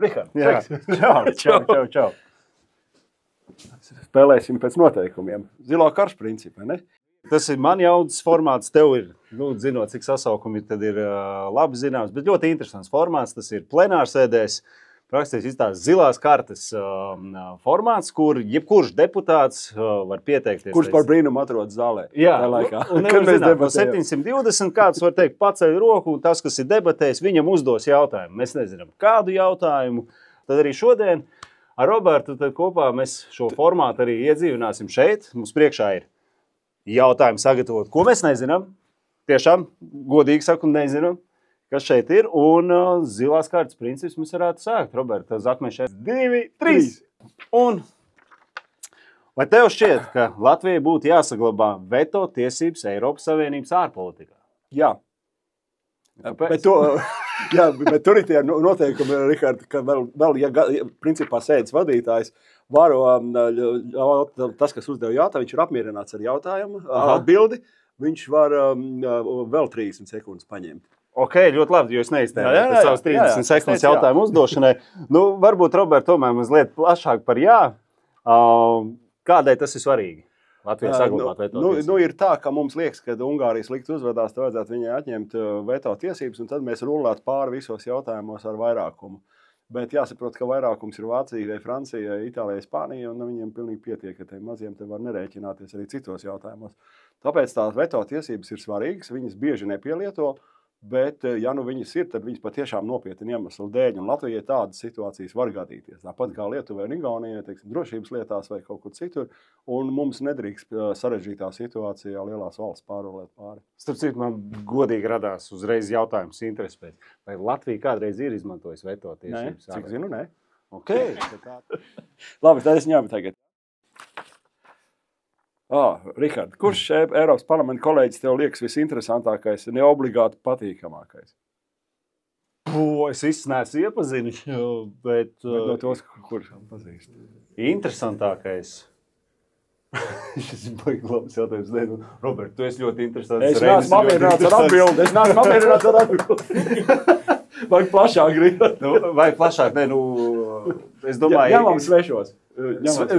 Rihard, čau. Spēlēsim pēc noteikumiem. Zilo karš principu, ne? Tas ir man jauns formāts, tev ir, zinot, cik sasaukumi tad ir labi zināms, bet ļoti interesants formāts. Tas ir plenārsēdēs, praktiski izstāsts zilās kartes formāts, kur jebkurš deputāts var pieteikties. Kurš par brīnumu atrodas zālē? Jā, un nevar zināt, no 720 kāds var teikt paceļ roku, un tas, kas ir debatējis, viņam uzdos jautājumu. Mēs nezinām, kādu jautājumu. Tad arī šodien ar Robertu tad kopā mēs šo formātu arī iedzīvināsim šeit. Mums priekšā ir jautājumi sagatavot, ko mēs nezinām. Tiešām, godīgi saku, nezinām, kas šeit ir. Un zilās kartas princips mēs varētu sākt. Roberta, zakmē šeit 2, 3. Un vai tev šķiet, ka Latvijai būtu jāsaglabā veto tiesības Eiropas Savienības ārpolitikā? Jā. Bet tur ir tie noteikumi, Rihard, ka vēl ja principā sēdes vadītājs var, tas, kas uzdeva jautājumu, viņš ir apmierināts ar jautājumu, atbildi, viņš var vēl 30 sekundes paņemt. Ok, ļoti labi, jo es neiztēju savus 30 sekundes jautājumu uzdošanai. Varbūt, Robert, tomēr mazliet plašāk par jā. Kādēļ tas ir svarīgi? Latvijā saglabāt veto tiesības. Ir tā, ka mums liekas, ka Ungārijas slikti uzvedās, tad vajadzētu viņai atņemt veto tiesības, un tad mēs rullētu pāri visos jautājumos ar vairākumu. Bet jāsaprot, ka vairākums ir Vācija, Francija, Itālija, Spānija, un viņiem pilnīgi pietiek, ka tiem maziem te var nerēķināties arī citos jautājumos. Tāpēc tās veto tiesības ir svarīgas, viņas bieži nepielieto, bet, ja viņas ir, tad viņas patiešām nopietni iemeslu dēļ, un Latvijai tādas situācijas var gadīties. Tāpat kā Lietuvai un Igaunijai, teiksim, drošības lietās vai kaut kur citur, un mums nedrīkst sarežģītā situācijā lielās valsts pārolēt pāri. Starp citu, man godīgi radās uzreiz jautājums interesi pēc. Vai Latvija kādreiz ir izmantojusi veto tiesības? Nē, cik zinu, nē. Ok. Labi, tad es ņēmu tagad. Rihard, kurš Eiropas parlamenta kolēģis tev liekas visinteresantākais, neobligāti patīkamākais? Es visus neesmu iepazinu, bet no tos, kurš pazīst. Interesantākais. Šis ir baigi labs jautājums. Robert, tu esi ļoti interesants. Es neesmu apmierināts ar atbildi. Vai plašāk gribēt? Vai plašāk, es domāju...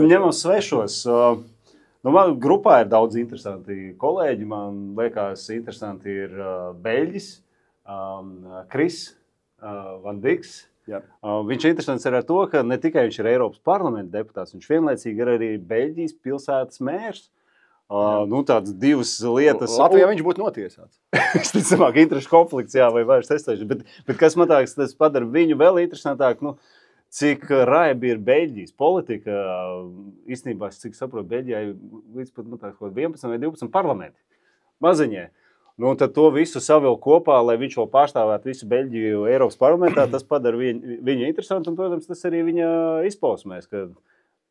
Ņemam svešos. Man grupā ir daudz interesanti kolēģi. Man liekas, interesanti ir Beļģis, Kris Van Diks. Viņš ir interesants ar to, ka ne tikai viņš ir Eiropas parlamenta deputāts, viņš vienlaicīgi ir arī Beļģijas pilsētas mērs. Tādas divas lietas. Latvijā viņš būtu notiesāts. Es ticamāk, interešu konflikts, vai vairs testēšu. Bet kas man tāks, tas padara viņu vēl interesantāk, cik raibi ir Beļģijas politika. Īstenībā, cik saprotu, Beļģijai līdz pat 11 vai 12 parlamenti. Maziņē. Tad to visu savilk kopā, lai viņš vēl pārstāvētu visu Beļģiju Eiropas parlamentā. Tas padara viņu interesantu, un, protams, tas arī viņa izpausmēs.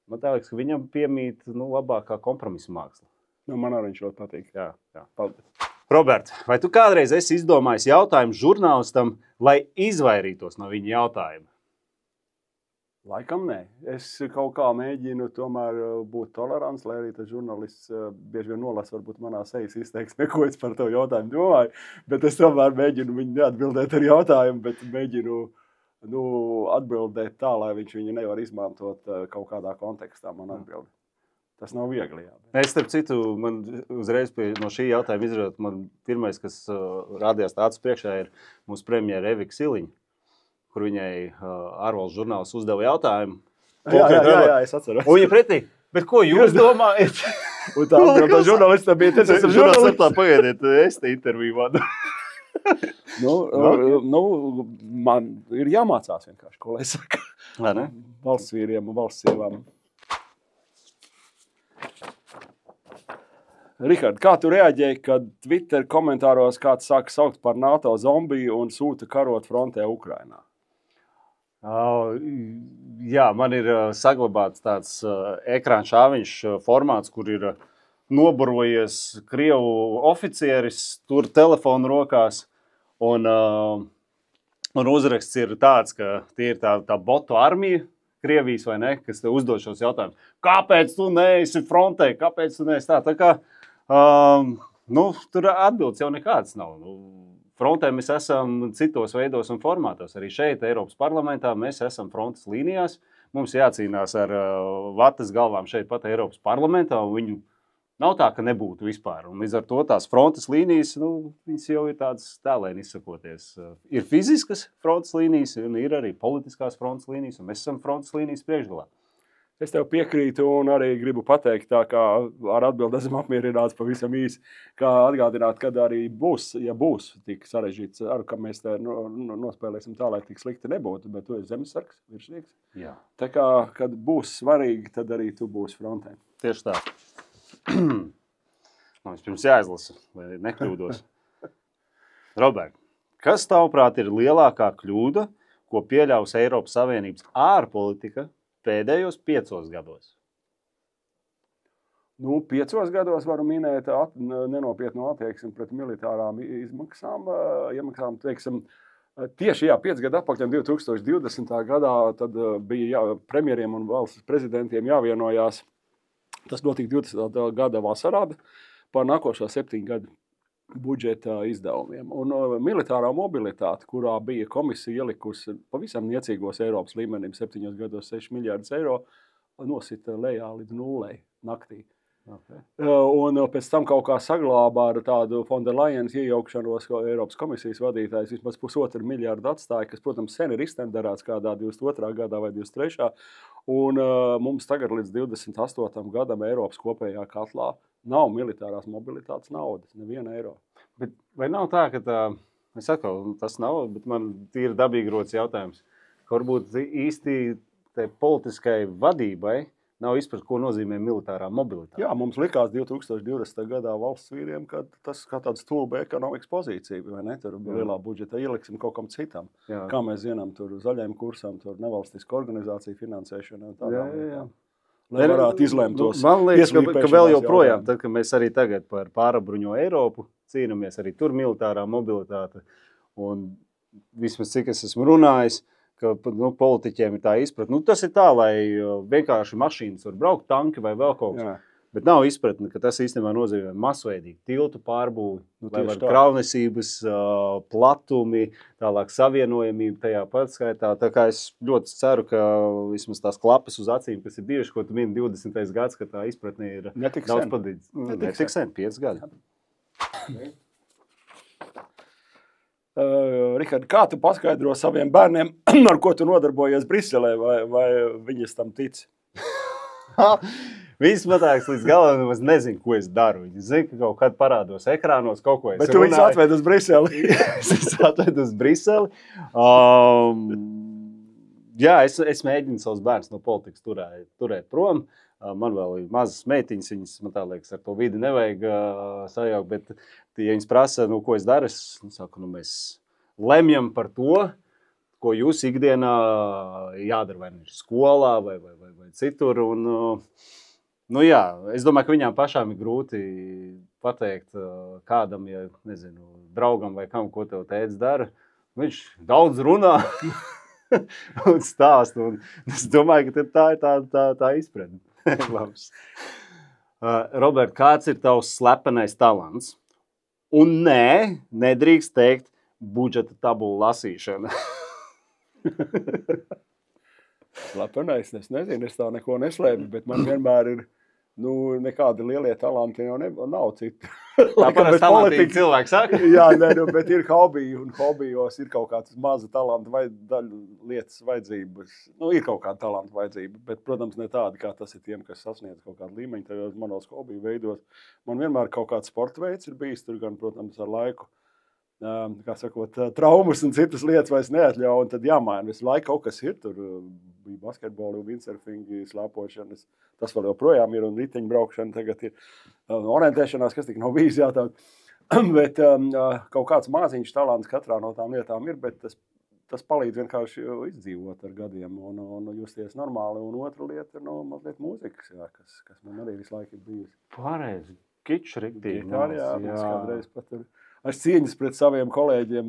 Man tā liekas, ka viņam piemīt labākā kompromisa māksla. Man arī viņš ļoti patīk. Jā. Paldies. Robert, vai tu kādreiz esi izdomājis jautājumu žurnālistam, lai izvairītos no viņa jautājuma? Laikam nē. Es kaut kā mēģinu tomēr būt tolerants, lai arī tas žurnālists bieži vien nolasa varbūt manā sejas izteiksmē, ko es par to jautājumu domāju, bet es tomēr mēģinu viņu neatbildēt ar jautājumu, bet mēģinu atbildēt tā, lai viņš viņu nevar izmantot kaut kādā kontekstā man atbildi. Tas nav viegli, jā. Es, starp citu, man uzreiz no šī jautājuma izrādot, man pirmais, kas rādījās tāds priekšā, ir mūsu premjera Evika Siliņa, kur viņai ārvalstu žurnālists uzdeva jautājumu. Jā, es atceros. Un viņa pretī, bet ko jūs domājat? Un tā žurnālista bija, tas esmu žurnālists. Tā pagaidiet, es te interviju vadu. Man ir jāmācās vienkārši, ko lai saka. Valsts vīriem un valsts sievām. Rihard, kā tu reaģēji, kad Twitter komentāros kāds sāka saukt par NATO zombiju un sūta karot frontē Ukrainā? Jā, man ir saglabāts tāds ekrāna šāviņš formāts, kur ir nobarojies Krievu oficieris, tur telefonu rokās, un uzraksts ir tāds, ka tie ir tā botu armija Krievijas vai ne, kas te uzdod šos jautājumus. Kāpēc tu neesi frontē? Kāpēc tu neesi tā? Tā kā, tur atbildes jau nekāds nav. frontē mēs esam citos veidos un formātos. Arī šeit, Eiropas parlamentā, mēs esam frontes līnijās. Mums jācīnās ar vatas galvām šeit pat Eiropas parlamentā, un viņu nav tā, ka nebūtu vispār. Un līdz ar to tās frontes līnijas, viņas jau ir tādas tēlēni izsakoties. Ir fiziskas frontes līnijas, un ir arī politiskās frontes līnijas, un mēs esam frontes līnijas priekšgalā. Es tev piekrītu un arī gribu pateikt, tā kā ar atbildi esmu apmierināts pavisam īsi, kā atgādināt, kad arī būs, ja būs tik sarežģīts, ceru, ka mēs te nospēlēsim tā, lai tik slikti nebūtu, bet tu esi zemesargs, virsnieks. Jā. Tā kā, kad būs svarīgi, tad arī tu būsi frontē. Tieši tā. Man pirms jāizlasa, lai nekļūdos. Robert, kas tavuprāt ir lielākā kļūda, ko pieļaus Eiropas Savienības ārpolitika pēdējos 5 gados? 5 gados varu minēt nenopietnu attieksmi pret militārām iemaksām. Teiksim, tieši 5 gadu atpakaļ 2020. gadā tad bija premjeriem un valsts prezidentiem jāvienojās. Tas notika 20. gada vasarā par nākošo 7 gadu budžeta izdevumiem. Un militārā mobilitāte, kurā bija komisija ielikusi pavisam niecīgos Eiropas līmenim 7 gados 6 miljārdus eiro, nosita lejā līdz nullei naktī. Okay. Un pēc tam kaut kā saglābā ar tādu von der Leyenas iejaukšanos, ko Eiropas komisijas vadītājs vismaz 1,5 miljārdu atstāja, kas, protams, sen ir iztenderēts kādā 22. gadā vai 23. Un mums tagad līdz 28. gadam Eiropas kopējā katlā nav militārās mobilitātes naudas, neviena eiro. Bet vai nav tā, ka es saku, tas nav, bet man ir dabīgi rodas jautājums, ka varbūt īsti politiskai vadībai nav izprast, ko nozīmē militārā mobilitāte. Jā, mums likās 2020. gadā valsts vīriem, ka tas kā tāds stulba ekonomikas pozīcija, vai ne? Tur lielā budžeta ieliksim kaut kam citam. Jā. Kā mēs zinām, tur zaļajiem kursam, tur nevalstiska organizācija finansēšana. Jā. Lai varētu izlēmt tos. Man liekas, ka vēl joprojām, tad, kad mēs arī tagad par pārabruņo Eiropu cīnamies, arī tur militārā mobilitāte. Un vismaz cik es esmu runājis, ka politiķiem ir tā izpratne. Tas ir tā, lai vienkārši mašīnas var braukt, tanki vai vēl kaut kas. Bet nav izpratne, ka tas īstenībā nozīmē masveidīgi tiltu pārbūvi, lai var kravnesības, platumi, tālāk savienojamību tajā pat skaitā. Tā kā es ļoti ceru, ka vismaz tās klapas uz acīm, kas ir bijuši, ko tu mini 20. gads, ka tā izpratne ir daudz padīdz. Netik sen, 5 gadi. Rihard, kā tu paskaidro saviem bērniem, ar ko tu nodarbojies Briselē, vai viņas tam tic? Viņas matāks līdz galam es nezinu, ko es daru. Viņi zina, ka kaut kad parādos ekrānos kaut ko es runāju. Bet tu viņus atved uz Briseli? Es atvedu uz Briseli. Jā, es mēģinu savus bērnus no politikas turēt prom. Man vēl ir mazas meitiņas, viņas, man tā liekas, ar to vidi nevajag sajaukt, bet, ja viņas prasa, ko es daru, es saku, mēs lemjam par to, ko jūs ikdienā jādara, vai ir skolā, vai citur, un jā, es domāju, ka viņām pašām ir grūti pateikt kādam, ja, nezinu, draugam vai kam, ko tev tēvs dara. Viņš daudz runā un stāst, un es domāju, ka tā ir tā izpratne. Robert, kāds ir tavs slepenais talants? Un nedrīkst teikt budžeta tabulu lasīšana. Slepenais, es nezinu, es tā neko neslēpu, bet man vienmēr ir nekādi lielie talanti jau nav citi. Tāpēc talantīgi cilvēki saka? Jā, bet ir hobiji, un hobijos ir kaut kāds maza talanta vai daļu lietas vajadzības. Ir kaut kāda talanta vajadzība, bet, protams, ne tādi, kā tas ir tiem, kas sasniedz kaut kādu līmeņu, tajos manos hobiju veidos. Man vienmēr kaut kāds sporta veids ir bijis, tur gan, protams, ar laiku, kā sakot, traumas un citas lietas vairs neatļauj, un tad jāmaina. Visu laiku kaut kas ir, tur bija basketboli, windsurfingi, slēpošanas, tas vēl joprojām ir, un riteņbraukšana tagad ir orientēšanās, kas tik nav bijis jātāt. Bet kaut kāds māziņš talants katrā no tām lietām ir, bet tas palīdz vienkārši izdzīvot ar gadiem un justies normāli. Un otra lieta ir mazliet mūzikas, kas man arī visu laiku ir bijusi. Pareizi, kičs riktīgi. Jā, kādreiz pat ir. Es cieņas pret saviem kolēģiem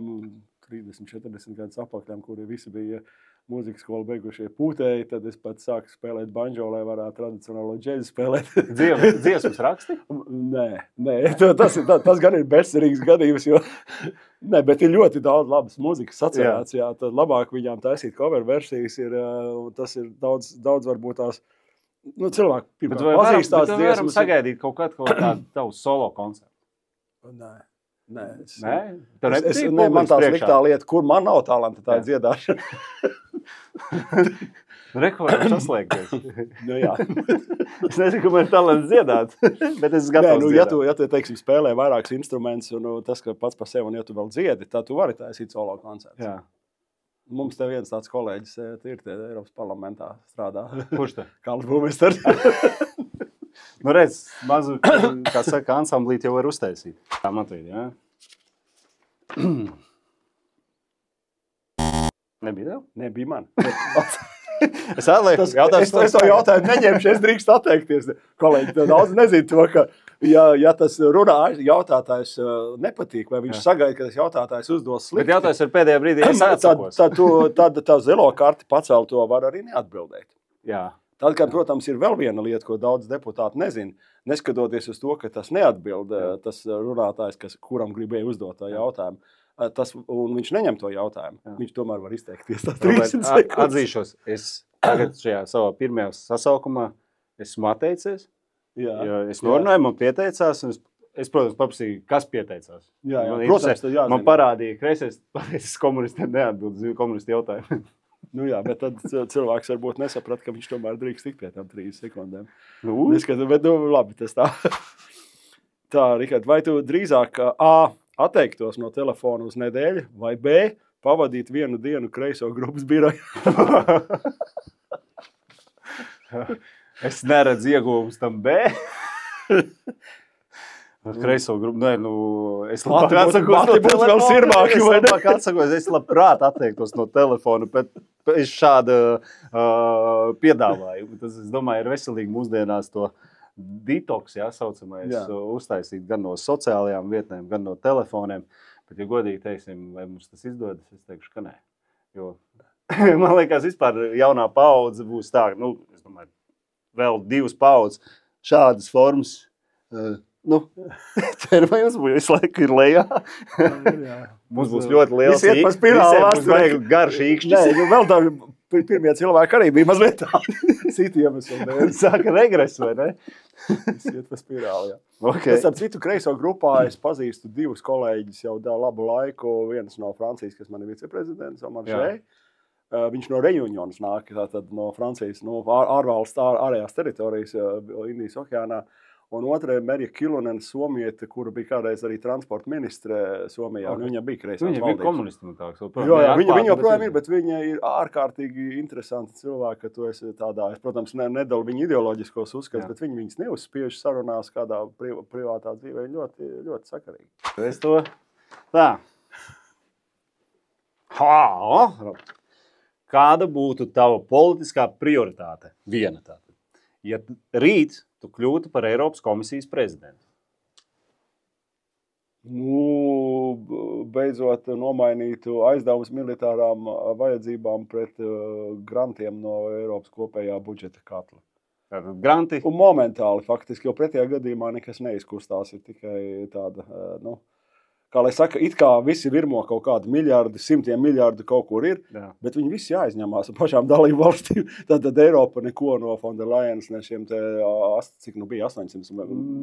30-40 gadus apakaļ, kuri visi bija mūzikas skolu beigušie pūtēji, tad es pats sāku spēlēt banjo, lai varētu tradicionālo džēzi spēlēt. Dziesmas raksti? Nē, tas gan ir bezcerīgs gadījums, jo bet ir ļoti daudz labas mūzikas sacerēts, jā, tad labāk viņām taisīt cover versijas ir, tas ir daudz varbūt tās, cilvēki pazīstās dziesmas. Bet varam sagaidīt kaut kādu tavu solo koncertu? Nē, man tā sliktā lieta, kur man nav talanta, tā ir dziedāšana. Rekords saslēgties. Jā. Es nezinu, ka man ir talants dziedāt, bet es gatavs dziedāt. Ja tu, teiksim, spēlē vairākus instrumentus, un tas, ka pats par sevi, un ja tu vēl dziedi, tad tu vari taisīt solo koncerts. Jā. Mums te viens tāds kolēģis ir tie Eiropas parlamentā strādā. Kurš te? Karls Būmesters. Redz, mazu, kā saka, ansamblīt jau var uztaisīt. Tā man teikt, jā? Nebija tev? Nebija man. Es atlieku jautājumu. Es to jautājumu neņemšu, es drīkst atteikties. Kolēģi, daudz nezinu to, ka ja tas jautātājs nepatīk, vai viņš sagaida, ka tas jautātājs uzdos slikti. Bet jautājums ir pēdējā brīdī, es atsakos. Tad tā zilo karti pacelt to var arī neatbildēt. Jā. Tad, kad, protams, ir vēl viena lieta, ko daudz deputāti nezina, neskatoties uz to, ka tas neatbild tas runātājs, kuram gribēja uzdot tā jautājumu, un viņš neņem to jautājumu. Jā. Viņš tomēr var izteikties tās 30 sekundes. Atzīšos, es tagad šajā savā pirmajā sasaukumā esmu atteicies, jo es norunāju, man pieteicās, un es, protams, paprasīju, kas pieteicās. Jā, protams, tad jāzina. Man parādīja, ka es pateicis komunistiem neatbildu komunistu jautājumu. Bet tad cilvēks varbūt nesaprat, ka viņš tomēr drīkst tik pie tām 30 sekundēm. Bet labi, tas tā. Tā, Rihard, vai tu drīzāk A, atteiktos no telefona uz nedēļu, vai B, pavadīt vienu dienu kreiso grupas birojā? Es neredzu ieguvumus tam B. Ar kreiso grupu, es labāk atsakos, es labprāt atteiktos no telefona, bet es šāda piedāvājumu. Tas, es domāju, ir veselīgi mūsdienās to detoks, saucamais, uztaisīt gan no sociālajām vietnēm, gan no telefoniem. Bet, ja godīgi teiksim, vai mums tas izdodas, es teikšu, ka nē. Jo, man liekas, vispār jaunā paudze būs tā, es domāju, vēl 2 paudzes šādas formas, termajums visu laiku ir lejā. Mums būs ļoti liels īkšķis. Visiem būs garš īkšķis. Vēl tā pirmie cilvēki arī bija mazliet tādi. Citi iemesli. Sāka regres, vai ne? Viss iet pa spirāli, jā. Okay. Es ap citu kreiso grupā es pazīstu 2 kolēģis jau labu laiku. Viens no Francijas, kas man ir viceprezidents, Omar Žē. Viņš no Reunions nāk, tātad no Francijas, no ārvalsts ārējās teritorijas Indijas okeānā. Un otra ir Merja Kilonen, somiete, kura bija kādreiz arī transporta ministre Somijā. Okay. Viņa bija kreisās valdības. Viņa bija komunisti. Viņa joprojām ir, bet viņa ir ārkārtīgi interesanti cilvēki, ka tu esi tādā, es, protams, nedalu viņu ideoloģiskos uzskats, bet viņi viņus neuzspiež sarunās kādā privātā dzīvē. Ļoti, ļoti sakarīgi. Es to tā. Kāda būtu tava politiskā prioritāte? Viena tāda. Ja rīt tu kļūtu par Eiropas komisijas prezidentu? Beidzot nomainītu aizdevumus militārām vajadzībām pret grantiem no Eiropas kopējā budžeta katla. Granti? Un momentāli faktiski, jo pretējā gadījumā nekas neizkustās, ir tikai tāda, kā lai saka, it kā visi virmo kaut kādu miljardu, 100 miljardu kaut kur ir, bet viņi visi jāizņemās ar pašām dalību valstīm. Tad Eiropa neko no von der Leyenas, ne šiem te, cik bija 800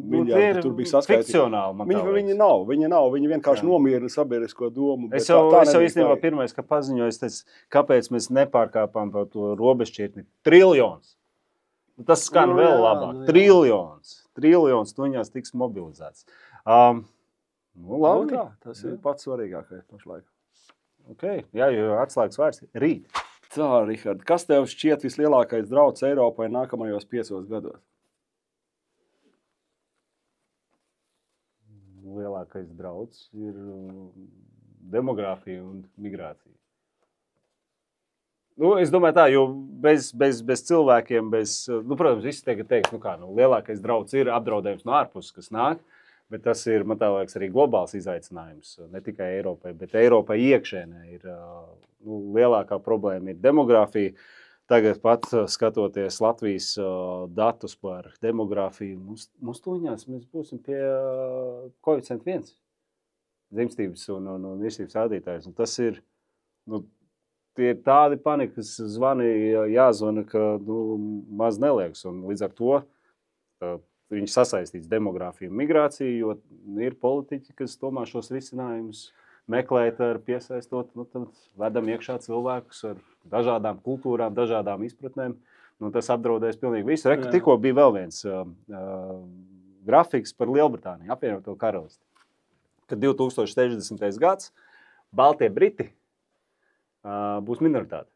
miljardi, tur bija saskaitīti. Fikcionāli, man tā Viņi nav, viņi vienkārši nomierina sabiedrisko domu. Es jau īstenībā pirmais, ka paziņoju, es teicu, kāpēc mēs nepārkāpām par to robežšķirtni. Triljons. Tas skan vēl labāk. Triljons, tu viņās tiks mobilizēts. Labi. Tas ir pats svarīgākais pašlaik. Okay. Jā, jo atslēgas vārds ir rīt. Tā, Rihard, kas tev šķiet vislielākais drauds Eiropai nākamajos 5 gados? Lielākais drauds ir demogrāfija un migrācija. Es domāju tā, jo bez cilvēkiem, protams, visi teiks, lielākais drauds ir apdraudējums no ārpuses, kas nāk. Bet tas ir, man tā liekas, arī globāls izaicinājums. Ne tikai Eiropai, bet Eiropai iekšēnē ir lielākā problēma ir demogrāfija. Tagad pat skatoties Latvijas datus par demogrāfiju, mums tuņās mēs būsim pie koeficienta 1. Dzimstības un virsības rādītājs. Un tas ir, tie ir tādi panikas zvani jāzvana, ka maz neliekas. Un līdz ar to viņš sasaistīts demogrāfiju un migrāciju, jo ir politiķi, kas tomēr šos risinājumus meklēt ar piesaistot, tad vedam iekšā cilvēkus ar dažādām kultūrām, dažādām izpratnēm. Tas apdraudēs pilnīgi visu. Tikko bija vēl viens grafiks par Lielbritāniju, apvienoto karalisti, kad 2060. gads baltie briti būs minoritāte.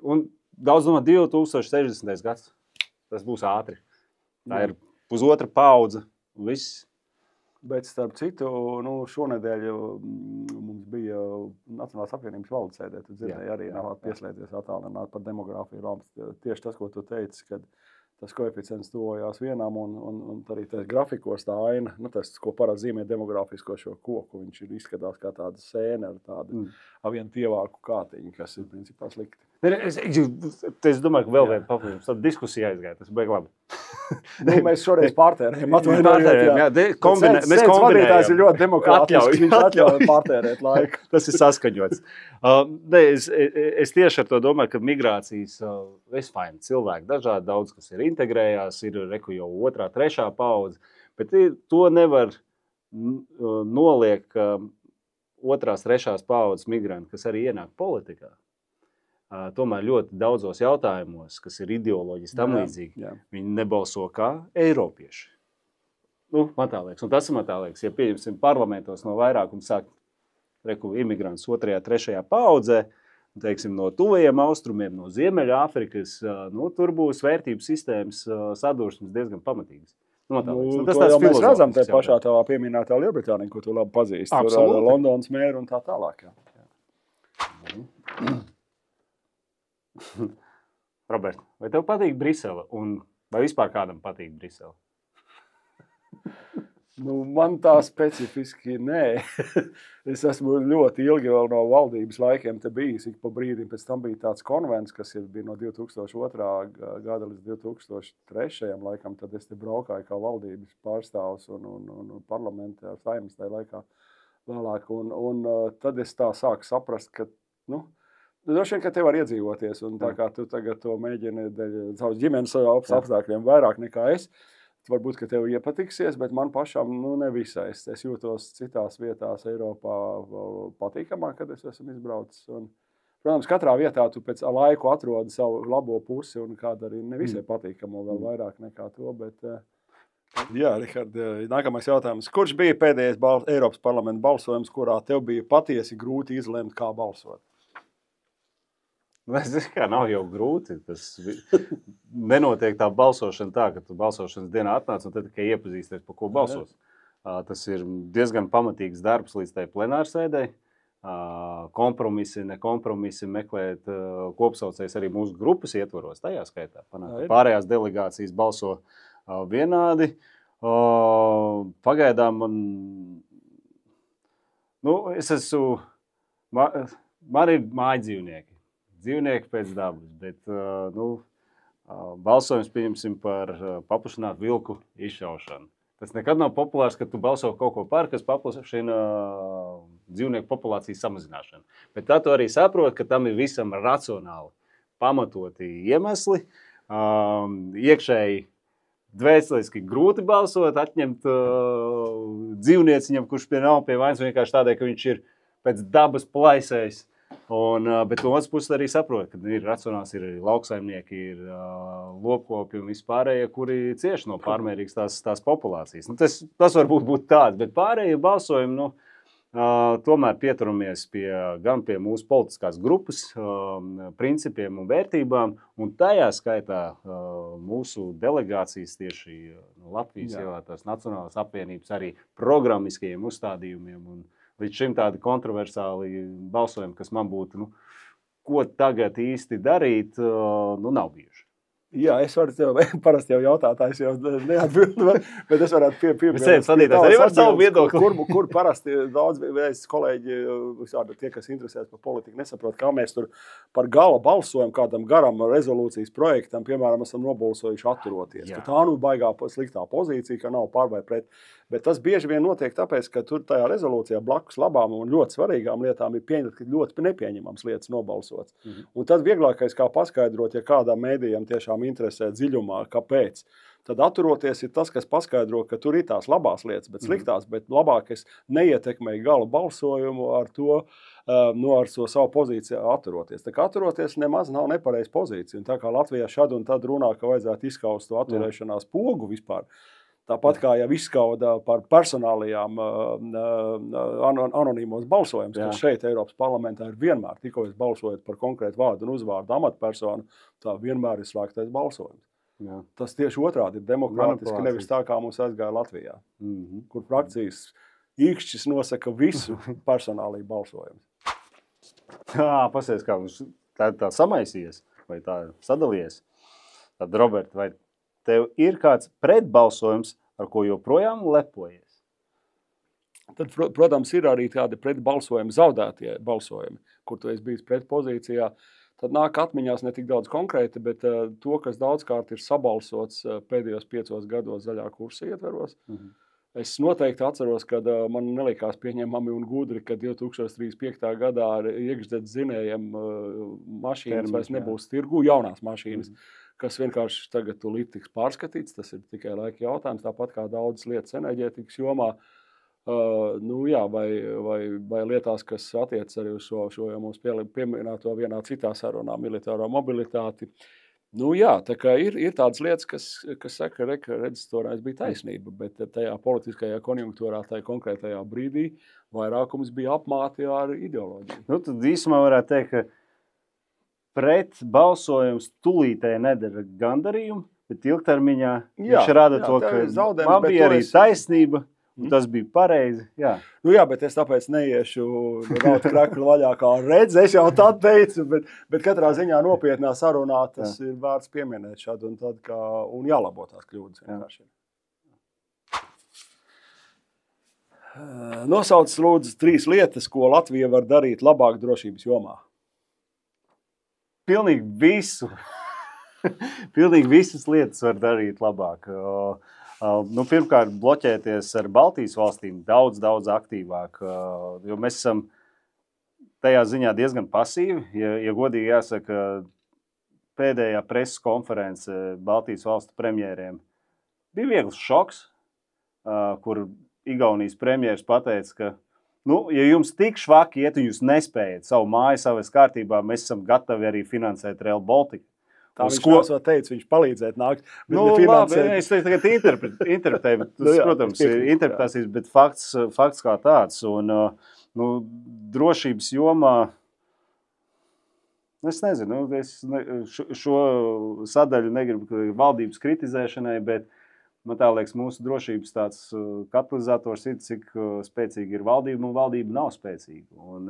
Un daudz domā 2060. gads, tas būs ātri. Tā ir pusotra paudze un viss. Bet starp citu, šonedēļ mums bija Nacionālās apvienības valdes sēdē. Tu dzirdēji arī pieslēdzies attālināt par demogrāfiju. Tieši tas, ko tu teici, kad tas koeficients tuvojās vienam un arī tas grafikos tā aina, tas, ko parasti zīmē demogrāfisko šo koku, viņš ir izskatās kā tāda sēne ar tādu vienu pievāku kātiņu, kas ir principā slikti. Es domāju, ka vēl viena papildinājums. Tad diskusija aizgāja, tas bija labi. Mēs šoreiz pārtērējam. Mēs kombinējam. Vadītājs ir ļoti demokrātisks. Viņš atļauj pārtērēt laiku. Tas ir saskaņots. Es tieši ar to domāju, ka migrācijas fajn cilvēki dažādi, daudz, kas ir integrējās, ir jau 2., 3. paudze, bet to nevar noliekt, ka 2., 3. paudzes migranti, kas arī ienāk politikā, tomēr ļoti daudzos jautājumos, kas ir ideoloģiski tam līdzīgi, viņi nebalso kā eiropieši. Man tā liekas. Un tas man tā liekas, ja pieņemsim parlamentos no vairākuma sāk imigrants 2., 3. paudzē, teiksim, no tuvajiem austrumiem, no Ziemeļāfrikas, tur būs vērtības sistēmas sadursmes diezgan pamatīgas. Tas jau mēs redzam te pašā tavā pieminētā Lielbritānija, ko tu labi pazīsti. Absolūti. Tur Londonas mēru un tā tālāk. Robert, vai tev patīk Brisele? Un vai vispār kādam patīk Brisele? Man tā specifiski nē. Es esmu ļoti ilgi vēl no valdības laikiem te bijis. Ik pa brīdim pēc tam bija tāds konvents, kas bija no 2002. gada līdz 2003. laikam. Tad es te braukāju kā valdības pārstāvs un parlamentā ar Saeimas tajā laikā vēlāk. Un tad es tā sāku saprast, ka, droši vien, ka te var iedzīvoties. Un tā kā tu tagad to mēģini savas ģimenes apstākļiem vairāk nekā es, varbūt, ka tev iepatiksies, bet man pašam nevisai. Es jūtos citās vietās Eiropā patīkamāk, kad es esmu izbraucis. Un, protams, katrā vietā tu pēc laiku atrodi savu labo pusi un kādu arī nevisai patīkamo vēl vairāk nekā to. Bet, jā, Rihard, nākamais jautājums. Kurš bija pēdējais Eiropas parlamenta balsojums, kurā tev bija patiesi grūti izlemt, kā balsot? Nav jau grūti. Tas nenotiek tā balsošana tā, ka tu balsošanas dienā atnāc un tad tikai iepazīsties, par ko balsos. Tas ir diezgan pamatīgs darbs līdz tai plenārsēdei. Kompromisi, nekompromisi, meklēt kopsaucējs arī mūsu grupas ietvaros tajā skaitā. Pārējās delegācijas balso vienādi. Pagaidām man ir mājdzīvnieki. Dzīvnieki pēc dabas, bet balsojums pieņemsim par paplašinātu vilku izšaušanu. Tas nekad nav populārs, ka tu balso kaut ko par, kas paplašina dzīvnieku populācijas samazināšanu. Bet tā tu arī saproti, ka tam ir visam racionāli pamatoti iemesli. Iekšēji dvēseliski grūti balsot, atņemt dzīvnieciņam, kurš nav pie vainas vienkārši tādēļ, ka viņš ir pēc dabas plaisējis. Bet no otras puses arī saprot, ka ir racionāls, ir lauksaimnieki, ir lopkopi un vispārējie, kuri cieši no pārmērīgas tās populācijas. Tas varbūt būtu tāds, bet pārējie balsojumi, tomēr pieturamies gan pie mūsu politiskās grupas principiem un vērtībām, un tajā skaitā mūsu delegācijas tieši no Latvijas ievēlētās Nacionālās apvienības arī programmiskajiem uzstādījumiem un līdz šim tādi kontroversāli balsojumi, kas man būtu, ko tagad īsti darīt, nav bijuši. Jā, es varu tev parasti jau jautāt, jau neatbildu, bet es varētu piebilst. Arī var savu viedokli. Kur parasti daudz vēstis kolēģi, visādi tie, kas interesēs par politiku, nesaprot, kā mēs tur par gala balsojam kādam garam rezolūcijas projektam, piemēram, esam nobalsojuši atturoties. Tā baigā sliktā pozīcija, ka nav par vai pret. Bet tas bieži vien notiek tāpēc, ka tur tajā rezolūcijā blakus labām un ļoti svarīgām lietām ir pieņemt, ka ļoti nepiemņemams lietas nobalsots. Un tad vieglākais, kā paskaidrot, ja kādam mēdījam tiešām interesē dziļumā, kāpēc, tad atturoties ir tas, kas paskaidro, ka tur ir tās labās lietas, bet sliktās, bet labāk es neietekmēju gala balsojumu ar to, ar so savu pozīciju atturoties. Tā kā atturoties nemaz nav nepareiz pozīcija. Un tā kā Latvijā šad un tad runā, ka vajadzētu izskaust to atturēšanās pogu vispār, tāpat kā jau izskauda par personālajām anonīmos balsojumus, kas šeit Eiropas parlamentā ir vienmēr, tikko es balsojot par konkrētu vārdu un uzvārdu amatpersonu, tā vienmēr ir slēgtais balsojums. Jā. Tas tieši otrādi ir demokrātiski, nevis tā, kā mums aizgāja Latvijā, kur frakcijas īkšķis nosaka visu personālību balsojumu. Pasies, kā mums tā samaisies, vai tā sadalies. Tad, Robert, vai tev ir kāds pretbalsojums, ar ko joprojām lepojies? Tad, protams, ir arī tādi pretbalsojumi, zaudētie balsojumi, kur tu esi bijis pretpozīcijā. Tad nāk atmiņās ne tik daudz konkrēti, bet to, kas daudzkārt ir sabalsots pēdējos 5 gados zaļā kursa ietveros. Es noteikti atceros, kad man nelikās pieņemami un gudri, ka 2035. gadā ar iekšzemes zinējiem mašīnas vairs nebūs tirgu, jaunās mašīnas, kas vienkārši tagad tūlīt tiks pārskatīts. Tas ir tikai laika jautājums, tāpat kā daudzas lietas enerģētikas jomā. Vai lietās, kas attiec arī uz šo jau mums pieminēto vienā citā sarunā militāro mobilitāti. Tā kā ir tādas lietas, kas saka, ka redz, toreiz bija taisnība, bet tajā politiskajā konjunktūrā, tajā konkrētajā brīdī vairākums bija apmāti ar ideoloģiju. Tad īsumā varētu teikt, ka pret balsojums tūlītēji nedara gandarījumu, bet ilgtermiņā viņš rada to, ka man bija arī taisnība, un tas bija pareizi. Bet es tāpēc neiešu raut kreklu vaļā, kā redz, es jau tad teicu, bet katrā ziņā nopietnā sarunā tas ir vērts pieminēt šādu un tad, un jālabo tās kļūdas vienkārši. Nosauc lūdzu 3 lietas, ko Latvija var darīt labāk drošības jomā. Pilnīgi visu. Pilnīgi visas lietas var darīt labāk. Pirmkārt, bloķēties ar Baltijas valstīm daudz aktīvāk, jo mēs esam tajā ziņā diezgan pasīvi. Ja godīgi jāsaka, pēdējā preses konference Baltijas valstu premjeriem bija viegls šoks, kur Igaunijas premjeras pateica, ka ja jums tik švaki iet un jūs nespējat savu māju savas kārtībā, mēs esam gatavi arī finansēt Rail Baltica. Tā viņš nesot teicu, viņš palīdzēt nākt. Labi, es tagad interpretēju, tas, protams, ir interpretācijas, bet fakts kā tāds. Un, drošības jomā, es nezinu, šo sadaļu negribu valdības kritizēšanai, bet man tā liekas, mūsu drošības tāds katalizators ir, cik spēcīga ir valdība, un valdība nav spēcīga. Un,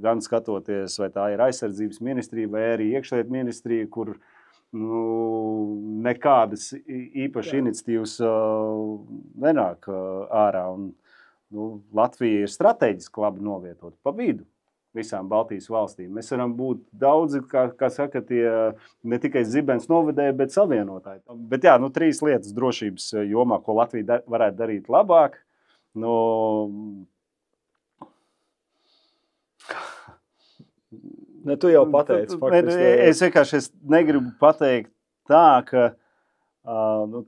gan skatoties, vai tā ir aizsardzības ministrija, vai arī iekšlietu ministrija, kur nekādas īpaši iniciatīvas nenāk ārā. Un, Latvija ir strateģiski labi novietot pa vidu visām Baltijas valstīm. Mēs varam būt daudzi, kā saka, tie ne tikai zibens novedēji, bet savienotāji. Bet 3 lietas drošības jomā, ko Latvija varētu darīt labāk. Tu jau pateici. Es vienkārši negribu pateikt tā, ka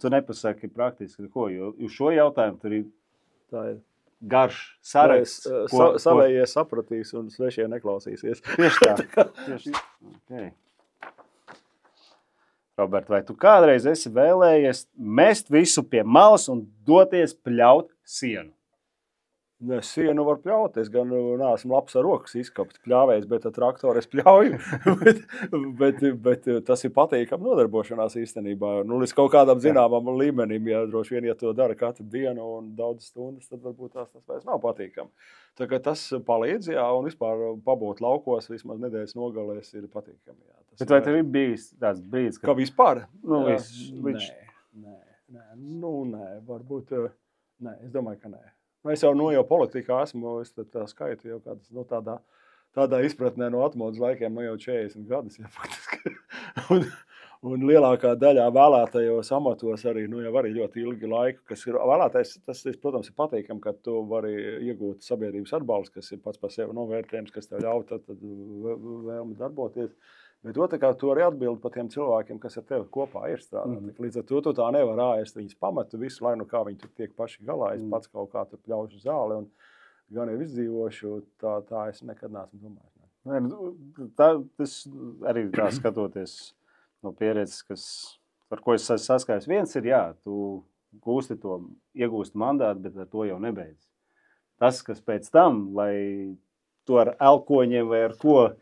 tu nepasaki praktiski ko, jo šo jautājumu tur ir tā ir. Garš saraksts. Savējie sapratīs un svešie neklausīsies. Tieši tā. Okay. Robert, vai tu kādreiz esi vēlējies mest visu pie malas un doties pļaut sienu? Sienu var pļaut, es gan neesmu labs ar rokas izkapt pļāvējs, bet ar traktoru es pļauju. bet tas ir patīkam nodarbošanās īstenībā. Nu, līdz kaut kādam zināmam līmenim, ja droši vien, ja to dara katru dienu un daudz stundas, tad varbūt tas vairs nav patīkam. Tā kā tas palīdz, jā, un vispār pabūt laukos vismaz nedēļas nogalēs ir patīkami. Jā. Tas bet vai tev ir bijis tāds brīdis, ka vispār? Nu, nē, varbūt, nē, es domāju, ka nē. Es jau politikā esmu, es tā skaitu jau kādas, tādā izpratnē no atmodas laikiem, jau 40 gadus, ja, faktiski. un lielākā daļā vēlētajos amatos arī, jau arī ļoti ilgi laiku, kas ir vēlētais, tas, protams, ir patīkam, ka tu vari iegūt sabiedrības atbalstu, kas ir pats par sevi novērtējums, kas tev ļauj tad vēlmi darboties. Bet otrkārt, tu arī atbildi par tiem cilvēkiem, kas ar tevi kopā ir strādāt. Līdz ar to tu tā nevar ēst viņas pametu visu, lai kā viņi tur tiek paši galā. Es pats kaut kā tur pļaušu zāli un gan jau izdzīvošu, tā es nekad neesmu domājis. Tas arī tā skatoties no pieredzes, ar ko es saskājos. Viens ir, jā, tu iegūsti mandātu, bet ar to jau nebeidz. Tas, kas pēc tam, lai tu ar elkoņiem vai ar ko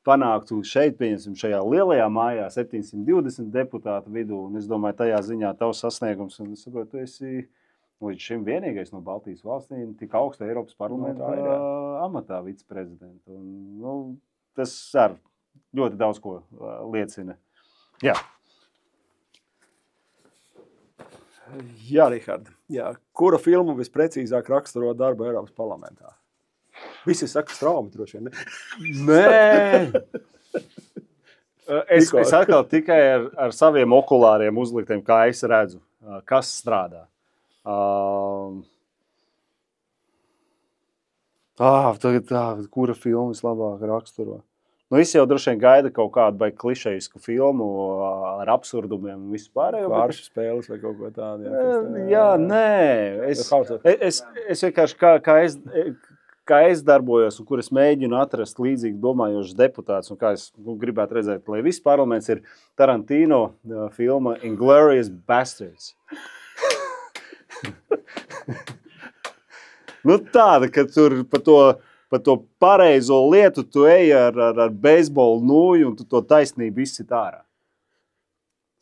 panāktu šeit, pieņemsim, šajā lielajā mājā 720 deputātu vidū, un es domāju, tajā ziņā tavs sasniegums, un es saprotu, tu esi līdz šim vienīgais no Baltijas valstīm tik augsta Eiropas parlamenta amatā viceprezidenta. Un, tas ar ļoti daudz ko liecina. Jā. Jā, Rihard. Jā. Kura filmu visprecīzāk raksturo darbu Eiropas parlamentā? Visi saka straumi, droši vien, ne? Nē! Es atkal tikai ar saviem okulāriem uzliktiem, kā es redzu, kas strādā. Kura filma vislabāk raksturo? Es jau droši vien gaida kaut kādu vai klišejisku filmu ar absurdumiem un visu pārējo. Vāršu spēles vai kaut ko tādu. Jā, nē. Es vienkārši, kā es darbojos un kur es mēģinu atrast līdzīgi domājošus deputātus un kā es gribētu redzēt, lai viss parlaments ir Tarantino filma Inglourious Basterds. Tāda, ka tur pa to pareizo lietu tu ej ar beisbolu nūju un tu to taisnību izsit ārā.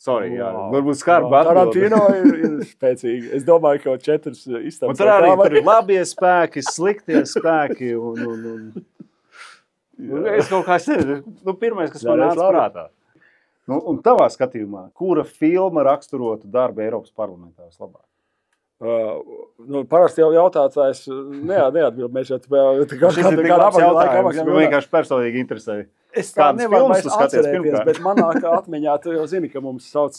Sorry, jā. Varbūt skarba atbildi. Tarantino ir spēcīgi. Es domāju, ka 4 izstādes. Un tur arī tur ir labie spēki, sliktie spēki. Es kaut kā nezinu, pirmais, kas man nāca prātā. Un tavā skatījumā, kura filma raksturotu darbu Eiropas parlamentā vislabāk? Parasti jau jautātājs neatbild. Mēs jau vienkārši personīgi interesēja. Es tā nevaru vairs atcerēties, bet manā atmiņā tu jau zini, ka mums sauc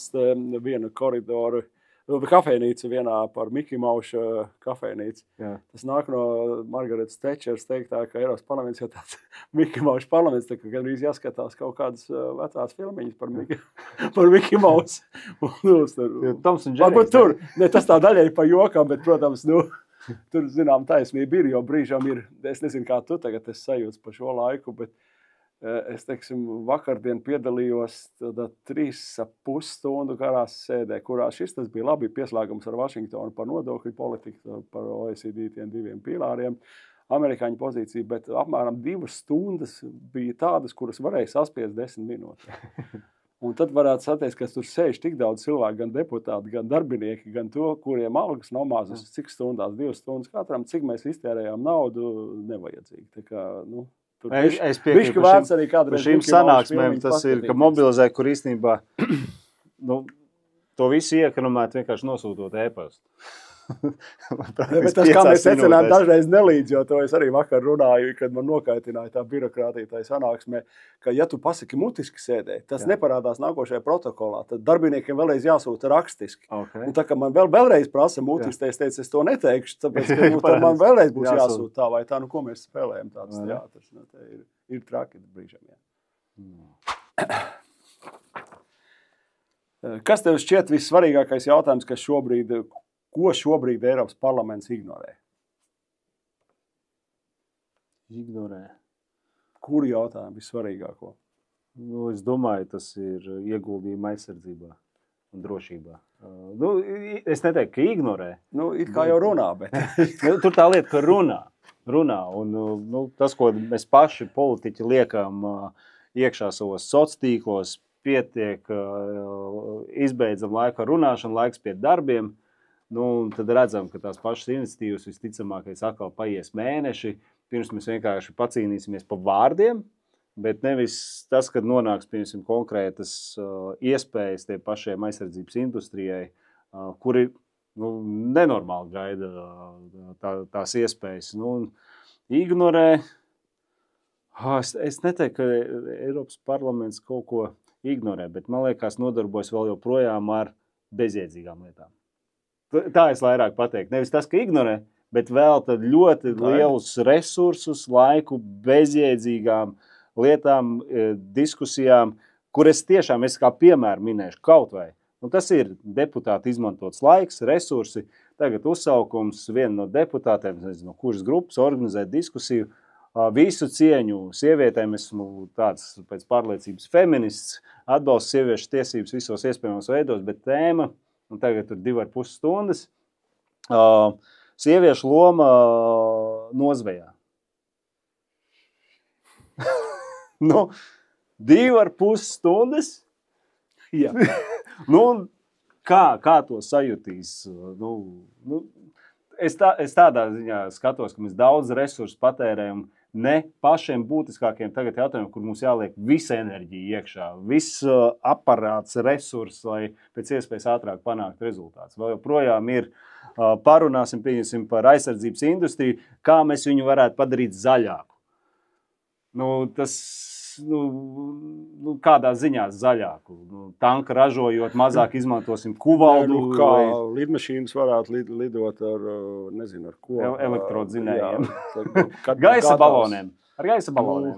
vienu koridoru, kafejnīcu vienā par Miki Mauša kafejnīcu. Jā. Tas nāk no Margaretas Tečers teiktā, ka Eiropas parlaments jau tāds Miki Mauša parlaments, tā kā gandrīz jāskatās kaut kādas vecās filmiņas par Miki Mausu. Varbūt tur, tas tā daļai pa jokam, bet, protams, tur, zinām, taisnība ir, jo brīžam ir, es nezinu, kā tu tagad esi sajūts pa šo laiku, bet es, teiksim, vakardien piedalījos 3,5 stundu garās sēdē, kurā tas bija labi pieslēgums ar Vašingtonu par nodokļu politiku, par OECD tiem 2 pīlāriem, amerikāņu pozīciju, bet apmēram 2 stundas bija tādas, kuras varēja saspiest 10 minūtes. Un tad varētu sateikt, ka tur sēž tik daudz cilvēku, gan deputāti, gan darbinieki, gan to, kuriem algas nav mazas, cik stundās, 2 stundas katram, cik mēs iztērējām naudu, nevajadzīgi. Tā kā, Es piekrītu par šīm sanāksmēm, tas ir, ka mobilizē, kur īstenībā to visu iekonomēt vienkārši nosūtot e-pastu. Bet tas, kā mēs secinājām, dažreiz nelīdz, jo to es arī vakar runāju, kad man nokaitināja tā birokrātija tai sanāksmē, ka ja tu pasaki mutiski sēdē, tas neparādās nākošajā protokolā, tad darbiniekiem vēlreiz jāsūta rakstiski. Okay. Un tā, ka man vēlreiz prasa mutiski, es teicu, es to neteikšu, tāpēc, ka tad man vēlreiz būs jāsūta tā vai tā, ko mēs spēlējam tādas teātras. Ir traki brīžam, jā. Kas tev šķiet vissvarīgākais jautājums, ko šobrīd Eiropas parlaments ignorē? Ignorē? Kuru jautājumu vissvarīgāko? Es domāju, tas ir ieguldījuma aizsardzībā. un drošībā. Nu, es neteiktu, ka ignorē. Nu, it kā jau runā, bet... Tur tā lieta, ka runā. Un tas, ko mēs paši politiķi liekam iekšā savos sociālos tīklos, pietiek, izbeidzam laiku ar runāšanu, laiks pie darbiem. Tad redzam, ka tās pašas iniciatīvas visticamākais atkal paies mēneši. Pirms mēs vienkārši pacīnīsimies pa vārdiem, bet nevis tas, kad nonāks konkrētas iespējas tie pašiem aizsardzības industrijai, kuri nenormāli gaida tās iespējas. Ignorē. Es neteiktu, ka Eiropas parlaments kaut ko ignorē, bet man liekas nodarbojas vēl joprojām ar bezjēdzīgām lietām. Tā es vairāk pateiktu. Nevis tas, ka ignorē, bet vēl tad ļoti lielus resursus, laiku bezjēdzīgām lietām, diskusijām, kur es tiešām kā piemēru minēšu kaut vai. Tas ir deputāti izmantots laiks, resursi. Tagad uzsaukums viena no deputātiem, nezinu, kuras grupas organizē diskusiju. Visu cieņu sievietēm, esmu tāds pēc pārliecības feminists, atbalstu sieviešu tiesības visos iespējamos veidos, bet tēma, un tagad tur 2,5 stundas, sieviešu loma nozvejā. 2,5 stundas? Jā. Kā to sajutīs? Es tādā ziņā skatos, ka mēs daudz resursu patērējam ne pašiem būtiskākiem tagad jautājumiem, kur mums jāliek visa enerģija iekšā, viss aparāts, resursi, lai pēc iespējas ātrāk panākt rezultāts. Vēl joprojām ir, parunāsim par aizsardzības industriju, kā mēs viņu varētu padarīt zaļāku. Kādā ziņā zaļāku? Tanka ražojot, mazāk izmantosim kuvaldu. Kā lidmašīnas varētu lidot ar, nezinu, ar ko. Elektrodzinējiem. Gaisa baloniem. Ar gaisa baloniem.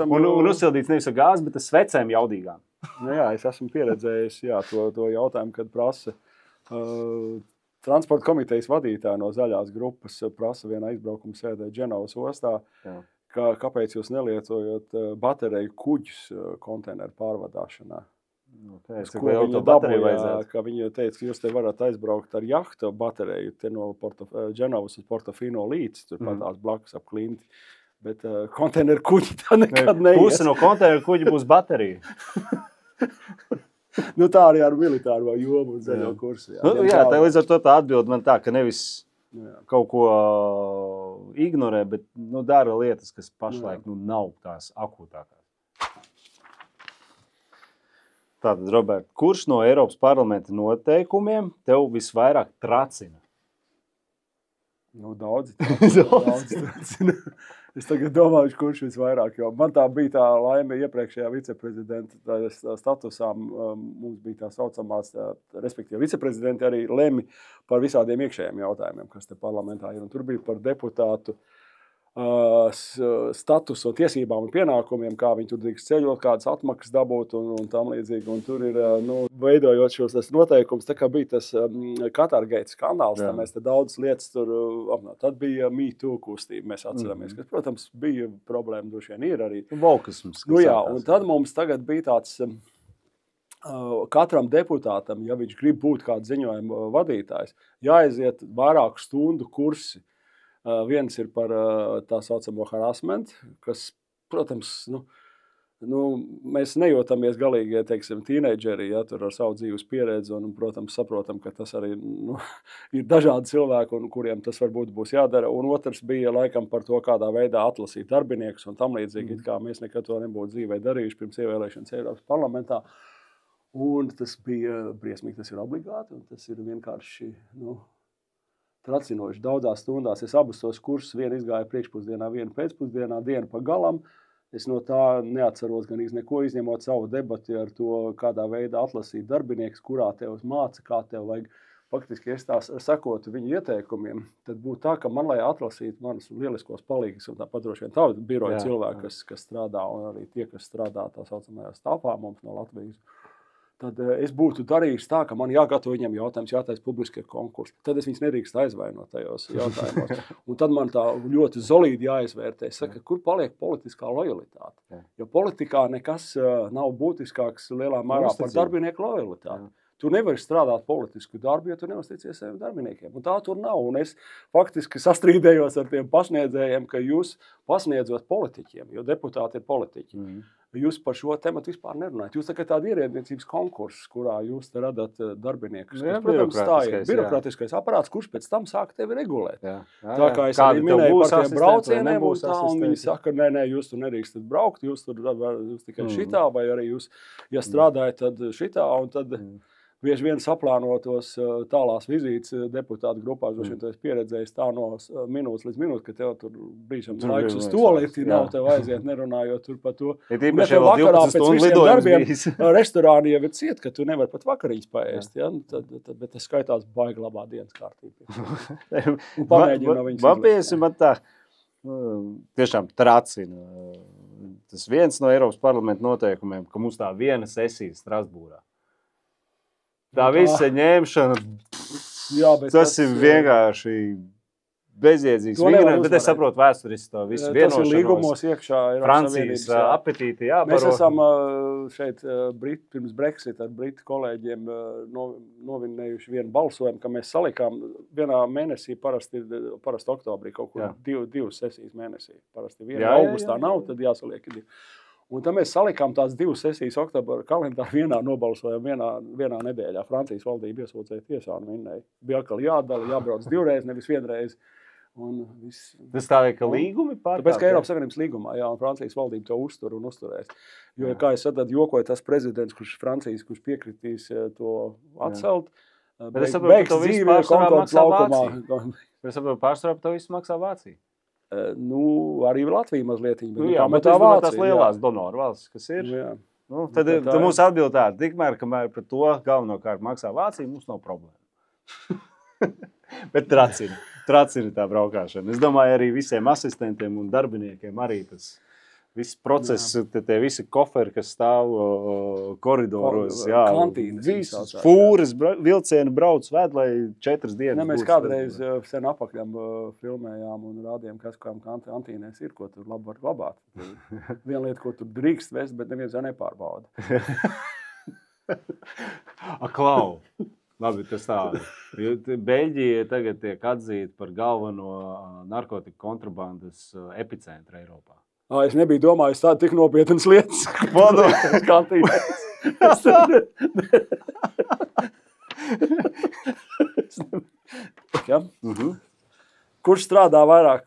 Un uzsildīts nevis ar gāzi, bet ar svecēm jaudīgām. Jā, es esmu pieredzējis to jautājumu, kad prasa transporta komitejas vadītāja no zaļās grupas prasa vienā aizbraukuma sēdē Dženovas ostā. Jā. Kāpēc jūs nelietojat bateriju kuģus konteineru pārvadāšanā? Viņa teica, ka jūs te varat aizbraukt ar jahtu bateriju te no Dženovas uz Portofino līdz, turpat tās blakus ap klinti. Bet konteineru kuģi tā nekad neies. Puse no konteineru kuģi būs baterija. Tā arī ar militāro jomu un zaļo kursu. Jā, tā līdz ar to tā atbild man tā, ka nevis kaut ko ignorē, bet dara lietas, kas pašlaik nav tās akūtākās. Tātad, Robert, kurš no Eiropas parlamenta noteikumiem tev visvairāk tracina? Daudzi tracina. Es tagad domāju, kurš visvairāk, jo man tā bija tā laime iepriekšējā viceprezidenta statusā. Mums bija tā saucamās, respektīvi viceprezidenti arī lemi par visādiem iekšējiem jautājumiem, kas te parlamentā ir. Un tur bija par deputātu statusu un tiesībām un pienākumiem, kā viņi tur drīkst ceļot, kādas atmaksas dabūt un tam līdzīgi. Un tur ir, veidojot šos noteikumus, tā kā bija tas Qatargate skandāls, tā mēs te daudz lietas tur apnāt. Tad bija Me Too kustība, mēs atceramies, kas, protams, bija problēma, droši vien ir arī. Valkasums. Un tad mums tagad bija tāds, katram deputātam, ja viņš grib būt kāds ziņojuma vadītājs, jāaiziet vairāku stundu kursi. Viens ir par tā saucamo harassment, kas, protams, mēs nejūtamies galīgi, teiksim, tīneidžeri, tur ar savu dzīves pieredzi, un, protams, saprotam, ka tas arī ir dažādi cilvēki, un kuriem tas varbūt būs jādara. Un otrs bija laikam par to, kādā veidā atlasīt darbiniekus un tam līdzīgi, kā mēs nekad to nebūtu dzīvē darījuši pirms ievēlēšanas Eiropas parlamentā. Un tas bija briesmīgi, tas ir obligāti, un tas ir vienkārši, tracinoši. Daudzās stundās es abus tos kursus, vienu izgāju priekšpusdienā, vienu pēcpusdienā, dienu pa galam. Es no tā neatceros gan neko, izņemot savu debati ar to, kādā veidā atlasīt darbinieks, kurā tev māca, kā tev vajag. Faktiski, es tā sekotu viņu ieteikumiem, tad būtu tā, ka man, lai atlasītu manus lieliskos palīgus, un tāpat droši vien tavu biroja cilvēki, kas strādā, un arī tie, kas strādā tā saucamajā stāvā mums no Latvijas. tad es būtu darījis tā, ka man jāgatavo viņiem jautājums, jātaisa publiskie konkursi. Tad es viņus nedrīkst aizvainot tajos jautājumos. Un tad man tā ļoti solīdi jāizvērtē. Es saku, kur paliek politiskā lojalitāte? Jo politikā nekas nav būtiskāks lielā mērā par darbinieku lojalitāti. Tu nevari strādāt politisku darbu, ja tu neusticies saviem darbiniekiem. Un tā tur nav. Un es faktiski sastrīdējos ar tiem pasniedzējiem, ka jūs pasniedzot politiķiem, jo deputāti ir politiķi. Jūs par šo tematu vispār nerunājat. Jūs tā tāda ierēdniecības konkurss, kurā jūs radat darbiniekus. Jā, protams, tā ir birokrātiskais aparāts, kurš pēc tam sāk tevi regulēt. Tā kā es arī minēju par tiem braucieniem, un viņi saka, nē, jūs tur nedrīkstat braukt, jūs tikai šitā, vai arī jūs, ja strādājat, tad šitā, un tad bieži vien saplānotos tālās vizītes deputātu grupās, jo tu esi pieredzējis tā no minūtes līdz minūtes, ka tev tur brīžams laiks uz toleti nav tev aiziet, nerunājot tur par to. Ja tīpaši jau 12 stundu lidojums bijis. Restorāni jau ir ciet, ka tu nevar pat vakariņas paēst, ja? Bet tas skaitās baigi labā dienas kārtība. Man piesim, man tā tiešām tracina. Tas viens no Eiropas parlamenta noteikumiem, ka mums tā viena sesija Strasbūrā. Tā visa ņemšana, tas ir vienkārši bezjēdzīgs. Bet es saprotu vēsturiski to visu vienošanos. Tas ir līgumos iekšā. Francijas apetīti jābaro. Mēs esam šeit pirms Brexit ar britu kolēģiem novinējuši vienu balsojumu, ka mēs salikām vienā mēnesī, parasti oktobrī, kaut kur divas sesijas mēnesī. Parasti viena augustā nav, tad jāsaliek divi. Un tad mēs salikām tās divas sesijas oktobra kalendāru vienā nobalsojam vienā nedēļā. Francijas valdība iesūdzēja tiesā un vinnēja. Bija atkal jādala, jābrauc divreiz, nevis vienreiz. Tas tā ir, ka līgumi pārkāpj? Tāpēc, ka Eiropas Savienības līgumā, un Francijas valdība to uztur un uzturēs. Jo, kā es tad jokoju, tas prezidents, kurš piekritīs to atcelt, beigs dzīvi Konkordas laukumā. Es saprotu, pārsvarā to visu maksā Vācija. Arī Latvija mazliet. Bet tās lielās donoru valsts, kas ir. Tad mums atbild tāda, tikmēr, kamēr par to galvenokārt maksā Vācija, mums nav problēma. Bet tracina tā braukāšana. Es domāju, arī visiem asistentiem un darbiniekiem arī tas viss process, tie visi koferi, kas stāv koridoros, visas fūras, vilcieni brauc ved, lai 4 dienas. Mēs kādreiz sen apakļam filmējām un rādījām, kas kādām kantīnēs ir, ko tur labi var glabāt. Viena lieta, ko tur drīkst vest, bet neviens jau nepārbauda. Klau! Labi, tas tā. Beļģija tagad tiek atzīta par galveno narkotiku kontrabandas epicentru Eiropā. Es nebiju domājis tādu tik nopietnas lietas. Kurš strādā vairāk?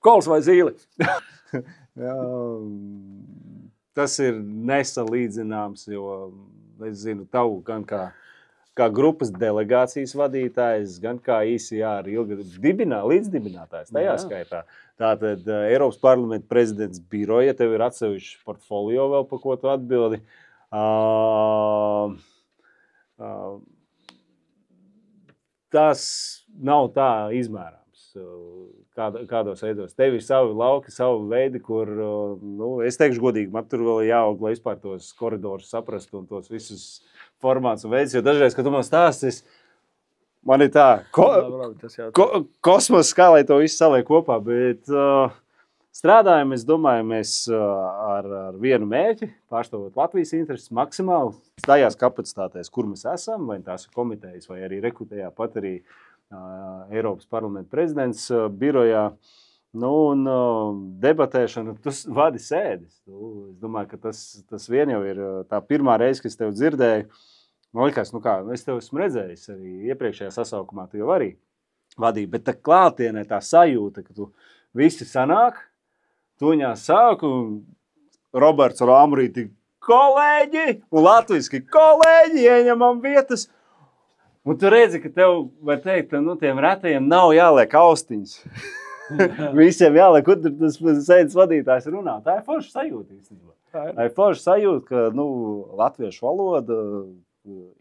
Kols vai zīle? Tas ir nesalīdzināms, jo es zinu tavu gan kā grupas delegācijas vadītājs, gan kā ICR līdzdibinātājs tajā skaitā. Tātad Eiropas parlamenta prezidents biroja, tev ir atsevišķs portfolio vēl, pa ko tu atbildi. Tas nav tā izmērāms, kādos veidos. Tev ir savi lauki, savi veidi, kur, es teikšu godīgi, man tur vēl jāaug, lai vispār tos koridorus saprastu un tos visus formāts un veids, jo dažreiz, kad tu man stāstis, man ir tā, kosmos, kā lai to visu saliek kopā, bet strādājam, es domāju, mēs ar vienu mērķi, pārstāvot Latvijas intereses maksimāli, tajās kapacitātēs, kur mēs esam, vai tās ir komitejas, vai arī rekrutējā pat arī Eiropas parlamenta prezidents birojā, un debatēšana, tu vadi sēdes. Es domāju, ka tas vien jau ir tā pirmā reize, kas tev dzirdēju. Man likās, es tev esmu redzējis arī iepriekšējā sasaukumā, tu jau arī vadīji, bet tā klātienē tā sajūta, ka tu visi sanāk, tu viņā sāk, un Roberts ar Amrīti kolēģi, un latviski kolēģi, ieņemam vietas. Un tu redzi, ka tev, var teikt, tiem retajiem nav jāliek austiņas. Visiem jāliek, kur tas sēdes vadītājs runā. Tā ir forša sajūta. Tā ir forša sajūta, ka latviešu valoda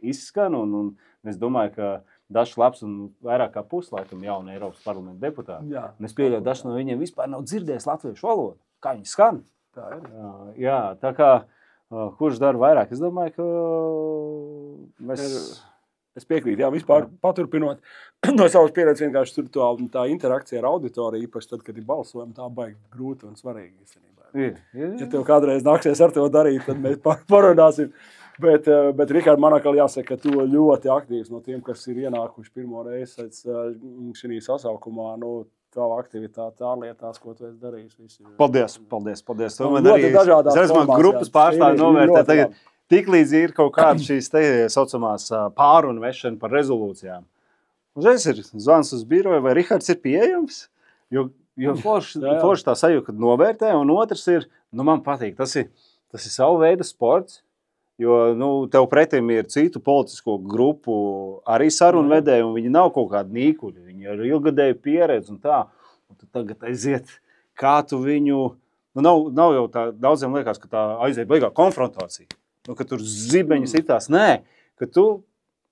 izskan, un es domāju, ka dažs labs un vairāk kā puslaikam jauna Eiropas parlamenta deputāti. Un es pieļauju, dažs no viņiem vispār nav dzirdējis latviešu valodu. Kā viņi skan? Tā ir. Jā, tā kā kurš dara vairāk? Es domāju, ka Es piekrītu, jā, vispār paturpinot no savas pieredzes, vienkārši tur tā interakcija ar auditoriju, īpaši tad, kad ir balsojumi, tā baigi grūti un svarīgi īstenībā. Ja tev kādreiz nāksies ar to darīt, tad mēs parunāsim. Bet Rihard, man atkal jāsaka, ka tu ļoti aktīvs no tiem, kas ir ienākuši pirmo reizi šī sasaukumā, tava aktivitāte ārlietās, ko tu esi darījis. Paldies. Tu man arī, es redzu, man grupas pārstāvi novērtē tagad. Tiklīdz ir kaut kāda šīs te saucamās pārunu vešana par rezolūcijām. Uzreiz ir zvans uz biroju, vai Rihards ir pieejams, jo forši tā sajūta, kad novērtē, un otrs ir, man patīk, tas ir savu veidu sports, jo, tev pretim ir citu politisko grupu arī sarunvedēji, un viņi nav kaut kādi nīkuļi, viņi ir ilgadēju pieredzi un tā, un tu tagad aiziet, kā tu viņu, nav jau tā, daudziem liekas, ka tā aiziet baigā konfrontācija. Ka tur zibeņi sitās. Nē, ka tu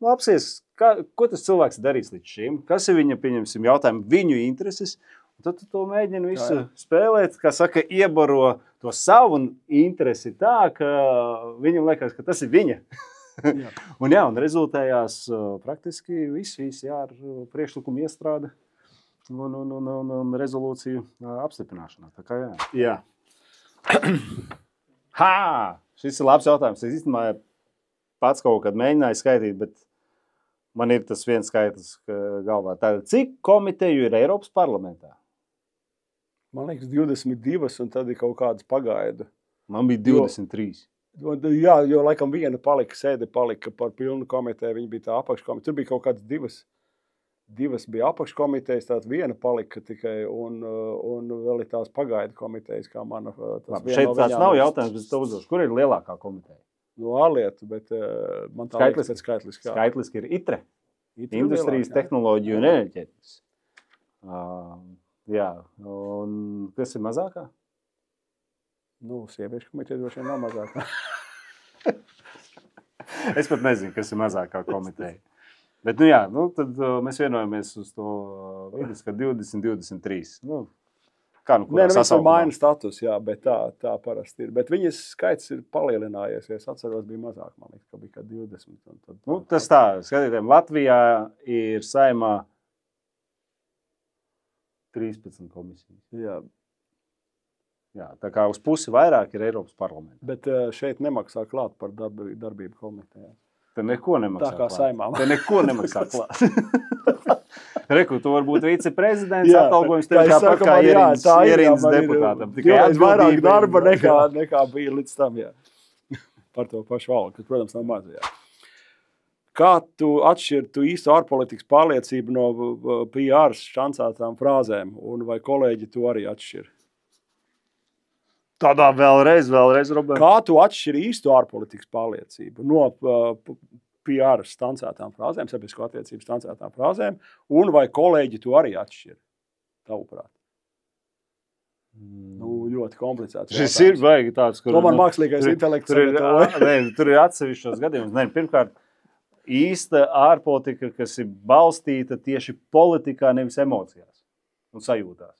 apsies, ko tas cilvēks darīs līdz šim, kas ir viņa, pieņemsim, jautājumu, viņu intereses, un tad tu to mēģini visu spēlēt, kā saka, iebaro to savu interesi tā, ka viņam liekas, ka tas ir viņa. un rezultējās praktiski visi ar priekšlikumu iestrāde un rezolūciju apstiprināšanā. Tā kā jā. Šis ir labs jautājums. Es īstenībā pats kaut kad mēģināju skaitīt, bet man ir tas viens skaitlis galvā. Tātad, cik komiteju ir Eiropas parlamentā? Man liekas 22, un tad ir kaut kādas pagaidu. Man bija 23. Jā, jo laikam viena sēde palika par pilnu komiteju, viņa bija tā apakškomiteja. Tur bija kaut kādas divas bija apakškomitejas, tātad viena palika tikai, un vēl ir tās pagaidu komitejas, kā mana. Šeit tāds nav jautājums, bet tu uzdošu. Kur ir lielākā komiteja? Ārlietu, bet man tā liekas pēc skaitliski. Skaitliski ir ITRE. Industrijas, tehnoloģiju un enerģētikas. Jā, un kas ir mazākā? Sieviešu komiteja droši vien nav mazākā. Es pat nezinu, kas ir mazākā komiteja. Bet, tad mēs vienojamies uz to vidus, ka 20-23. Viņš ir maina status, jā, bet tā parasti ir. Bet viņas skaits ir palielinājies, ja es atceros, bija mazāk, man liekas, ka bija kā 20. Tas tā, skatītēm, Latvijā ir saimā 13 komisijas. Jā, tā kā uz pusi vairāk ir Eiropas parlamentā. Bet šeit nemaksā klāt par darbību komitejā. Te neko nemaksā klāt. Tā kā saimām. Te neko nemaksā klāt. Reku, tu varbūt viceprezidents atalgojums tev tāpat kā ierīnas deputātam. Tikai vairāk darba nekā bija līdz tam, jā. Par to pašu valdu, kas, protams, nav maz, jā. Kā tu atšķir īstu ārpolitikas pārliecību no PR šancētām frāzēm, un vai kolēģi tu arī atšķir? Tādā vēlreiz, Robert. Kā tu atšķiri īstu ārpolitikas pārliecību no PR stancētām frāzēm, sabiedrisko attiecību stancētām frāzēm, un vai kolēģi tu arī atšķiri, tavuprāt? Ļoti komplicēts. Šis ir baigi tāds, kur... Man mākslīgais intelekts. Tur ir atsevišķos gadījumus. Pirmkārt, īsta ārpolitika, kas ir balstīta tieši politikā, nevis emocijās un sajūtās.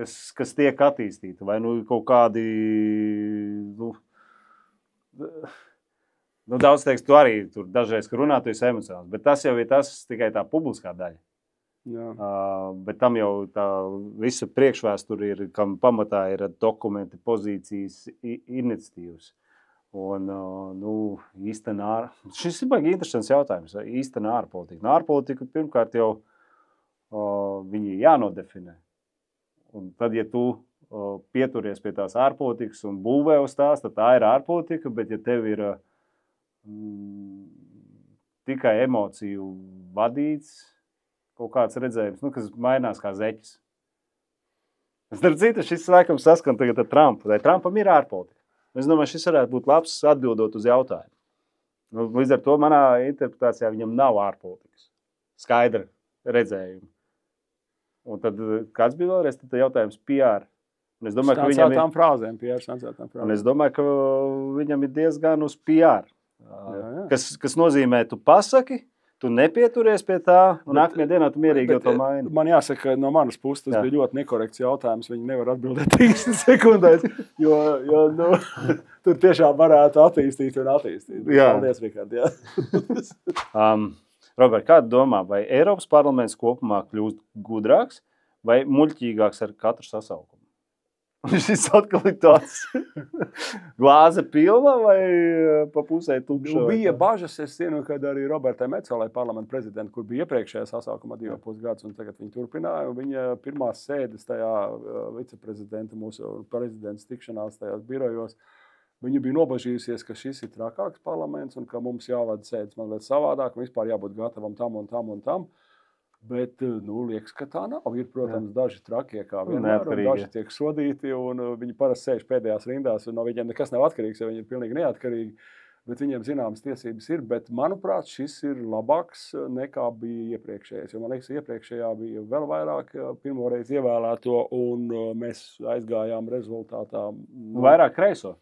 Kas tiek attīstīta, vai kaut kādi, daudz teiks, tu arī tur dažreiz, ka runā, tu esi emocionāls, bet tas jau ir tikai tā publiskā daļa. Bet tam jau tā visa priekšvēsture ir, kam pamatā ir dokumenti, pozīcijas, iniciatīvas. Un, šis ir baigi interesants jautājums, īstena ārpolitika. Ārpolitika pirmkārt jau viņi jānodefinē. Un tad, ja tu pieturies pie tās ārpolitikas un būvē uz tās, tad tā ir ārpolitika, bet ja tev ir tikai emociju vadīts kaut kāds redzējums, kas mainās kā zeķis. Starp citu, šis laikam saskan tagad ar Trumpu. Trumpam ir ārpolitika. Es domāju, šis varētu būt labs atbildot uz jautājumu. Līdz ar to manā interpretācijā viņam nav ārpolitikas. Skaidra redzējuma. Un tad, kāds bija vēlreiz, tad jautājums PR. Un es domāju, ka viņam ir frāzēm, PR šancētām frāzēm. Un es domāju, ka viņam ir diezgan uz PR. Kas nozīmē, tu pasaki, tu nepieturies pie tā, un nākamajā dienā tu mierīgi jau to maini. Man jāsaka, no manas puses tas bija ļoti nekorekts jautājums. Viņi nevar atbildēt 30 sekundēs, jo tur tiešām varētu attīstīt un attīstīt. Jā. Paldies, Rihard. Jā. Robert, kā tu domā, vai Eiropas parlaments kopumā kļūst gudrāks vai muļķīgāks ar katru sasaukumu? Šis atkal ir tāds glāze pilna vai pa pusē tukša? Bija bažas, es zinu, kad arī Robertai Metsolai parlamenta prezidenta, kur bija iepriekšējā sasaukumā 2,5 gadus, un tagad viņa turpināja. Viņa pirmās sēdes tajā viceprezidenta, mūsu prezidents tikšanās tajās birojos, viņa bija nobažījusies, ka šis ir trakāks parlaments un ka mums jāvada sēdes mazliet savādāk, un vispār jābūt gatavam tam un tam un tam. Bet, liekas, ka tā nav. Ir, protams, daži trakie, kā vienmēr, un daži tiek sodīti, un viņi parasti sēž pēdējās rindās, un no viņiem nekas nav atkarīgs, jo viņi ir pilnīgi neatkarīgi, bet viņiem zināmas tiesības ir. Bet, manuprāt, šis ir labāks nekā bija iepriekšējais, jo, man liekas, iepriekšējā bija vēl vairāk pirmoreiz ievēlēto, un mēs aizgājām rezultātā. Vairāk kreiso.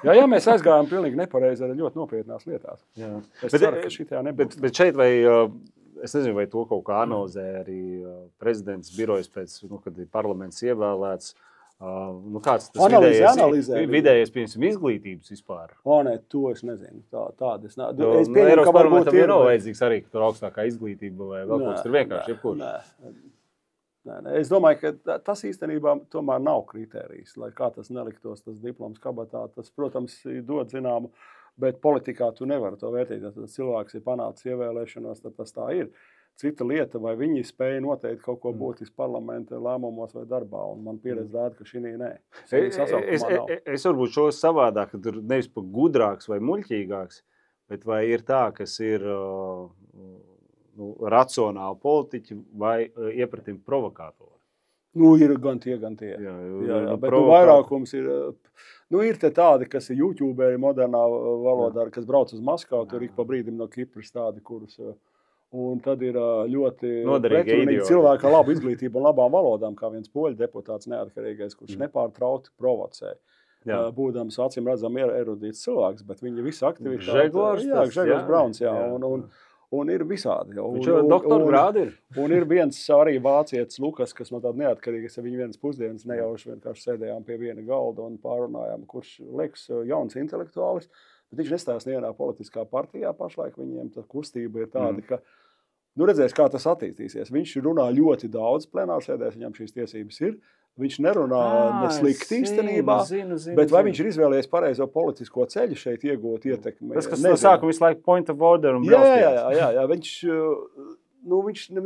Jā, mēs aizgājām pilnīgi nepareizi ar ļoti nopietnās lietās. Jā. Es ceru, ka šitā nebūs. Bet šeit vai... Es nezinu, vai to kaut kā analizē arī prezidents birojas pēc, kad ir parlaments ievēlēts. Kāds tas vidējais, piemēram, izglītības vispār? Nē, to es nezinu. Tāda es nezinu. Eiropas parlamentam ir nav vajadzīgs arī, ka tur augstākā izglītība vai vēl kaut kas tur vienkārši jebkurš. Nē. Es domāju, ka tas īstenībā tomēr nav kritērijs, lai kā tas neliktos, tas diploms kabatā. Tas, protams, dod zināmu. Bet politikā tu nevari to vērtīt. Ja tas cilvēks ir panācis ievēlēšanos, tad tas tā ir. Cita lieta, vai viņi spēja noteikt kaut ko būtisku parlamenta lēmumos vai darbā. Un man pieredze rāda, ka šī nē. Es varbūt šo savādāk, ka tur nevis pa gudrāks vai muļķīgāks, bet vai ir tā, kas ir racionāli politiķi vai iepratim provokātori. Ir gan tie. Jā, bet vairākums ir... ir te tādi, kas ir YouTuberi modernā valodā, kas brauc uz Maskavu, tur ik pa brīdim no Kipras tādi, kurus... Un tad ir ļoti pretrunīgi cilvēki ar labu izglītību un labām valodām, kā viens poļu deputāts neatkarīgais, kurš nepārtraukti provocē. Būdams acīm redzam erudīts cilvēks, bet viņa visa aktivitāte... Žegors Brauns, jā. Un ir visādi. Viņš jau doktora grādi ir. Un ir viens arī vācietis Lukas, kas no tāda neatkarīgas, ja viņi vienas pusdienas nejauši vienkārši sēdējām pie viena galda un pārunājām, kurš liekas jauns intelektuālis, bet viņš nestājas nevienā politiskā partijā pašlaik. Viņiem tā kustība ir tāda, ka redzēs, kā tas attīstīsies. Viņš runā ļoti daudz plenārsēdēs, viņam šīs tiesības ir. Viņš nerunā neslikti īstenībā, bet vai viņš ir izvēlējies pareizo politisko ceļu šeit iegūt ietekmi? Tas, kas no sākuma visu laiku point of order un braustiens. Jā, viņš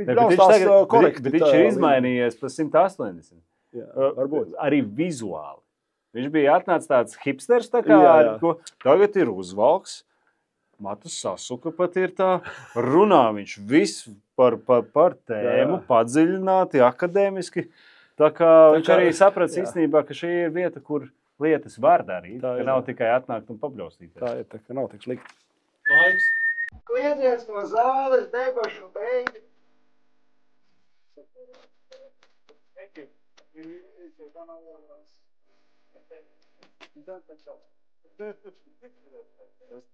brauc tās korekti. Bet viņš ir izmainījies pa 180. Jā, varbūt. Arī vizuāli. Viņš bija atnācis tāds hipsters, tā kā tagad ir uzvalks. Matus sasuka pat ir tā. Runā viņš visu par tēmu, padziļināti, akadēmiski. Tā kā viņš arī saprats īstenībā, ka šī ir vieta, kur lietas var darīt, ka nav tikai atnākt un pabļaustīties. Tā ir, ka nav tik slikti. Laiks. Kliedziens no zāles, debašu beigi. Thank you.